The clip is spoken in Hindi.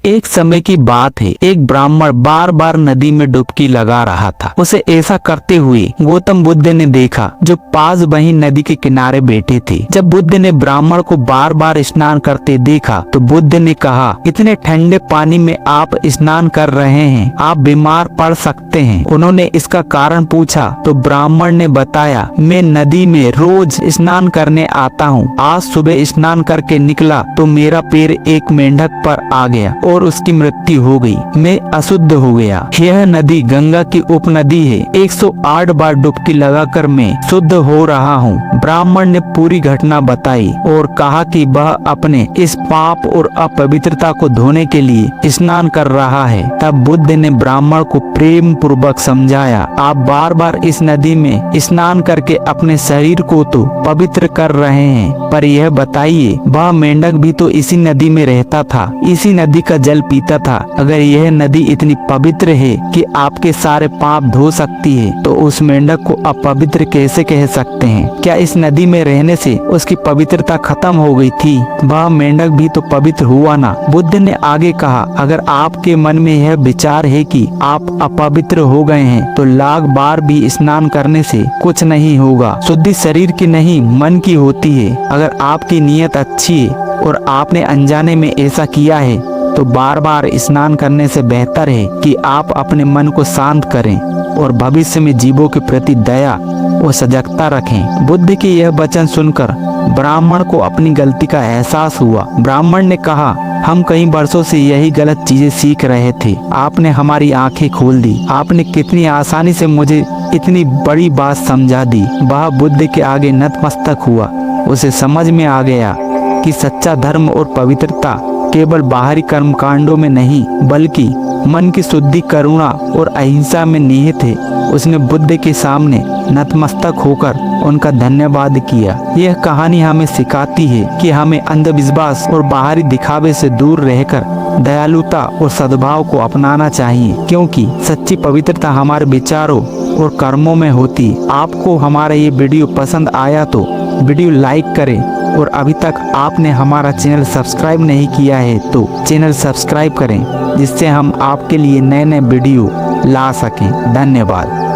एक समय की बात है, एक ब्राह्मण बार बार नदी में डुबकी लगा रहा था। उसे ऐसा करते हुए गौतम बुद्ध ने देखा, जो पास वहीं नदी के किनारे बैठे थे। जब बुद्ध ने ब्राह्मण को बार बार स्नान करते देखा तो बुद्ध ने कहा, इतने ठंडे पानी में आप स्नान कर रहे हैं, आप बीमार पड़ सकते हैं। उन्होंने इसका कारण पूछा तो ब्राह्मण ने बताया, मैं नदी में रोज स्नान करने आता हूँ। आज सुबह स्नान करके निकला तो मेरा पैर एक मेंढक पर आ गया और उसकी मृत्यु हो गई। मैं अशुद्ध हो गया। यह नदी गंगा की उपनदी है। 108 बार डुबकी लगाकर मैं शुद्ध हो रहा हूँ। ब्राह्मण ने पूरी घटना बताई और कहा कि वह अपने इस पाप और अपवित्रता को धोने के लिए स्नान कर रहा है। तब बुद्ध ने ब्राह्मण को प्रेम पूर्वक समझाया, आप बार बार इस नदी में स्नान करके अपने शरीर को तो पवित्र कर रहे हैं, पर यह बताइए, वह मेंढक भी तो इसी नदी में रहता था, इसी नदी का जल पीता था। अगर यह नदी इतनी पवित्र है कि आपके सारे पाप धो सकती है, तो उस मेंढक को अपवित्र कैसे कह सकते हैं? क्या इस नदी में रहने से उसकी पवित्रता खत्म हो गई थी? वह मेंढक भी तो पवित्र हुआ ना। बुद्ध ने आगे कहा, अगर आपके मन में यह विचार है कि आप अपवित्र हो गए हैं, तो लाख बार भी स्नान करने से कुछ नहीं होगा। शुद्धि शरीर की नहीं, मन की होती है। अगर आपकी नीयत अच्छी है और आपने अनजाने में ऐसा किया है, तो बार बार स्नान करने से बेहतर है कि आप अपने मन को शांत करें और भविष्य में जीवों के प्रति दया और सजगता रखें। बुद्ध के यह वचन सुनकर ब्राह्मण को अपनी गलती का एहसास हुआ। ब्राह्मण ने कहा, हम कई वर्षों से यही गलत चीजें सीख रहे थे। आपने हमारी आंखें खोल दी। आपने कितनी आसानी से मुझे इतनी बड़ी बात समझा दी। वह बुद्ध के आगे नतमस्तक हुआ। उसे समझ में आ गया कि सच्चा धर्म और पवित्रता केवल बाहरी कर्मकांडों में नहीं, बल्कि मन की शुद्धि, करुणा और अहिंसा में निहित है। उसने बुद्ध के सामने नतमस्तक होकर उनका धन्यवाद किया। यह कहानी हमें सिखाती है कि हमें अंधविश्वास और बाहरी दिखावे से दूर रहकर दयालुता और सद्भाव को अपनाना चाहिए, क्योंकि सच्ची पवित्रता हमारे विचारों और कर्मों में होती। आपको हमारा ये वीडियो पसंद आया तो वीडियो लाइक करें, और अभी तक आपने हमारा चैनल सब्सक्राइब नहीं किया है तो चैनल सब्सक्राइब करें, जिससे हम आपके लिए नए नए वीडियो ला सकें। धन्यवाद।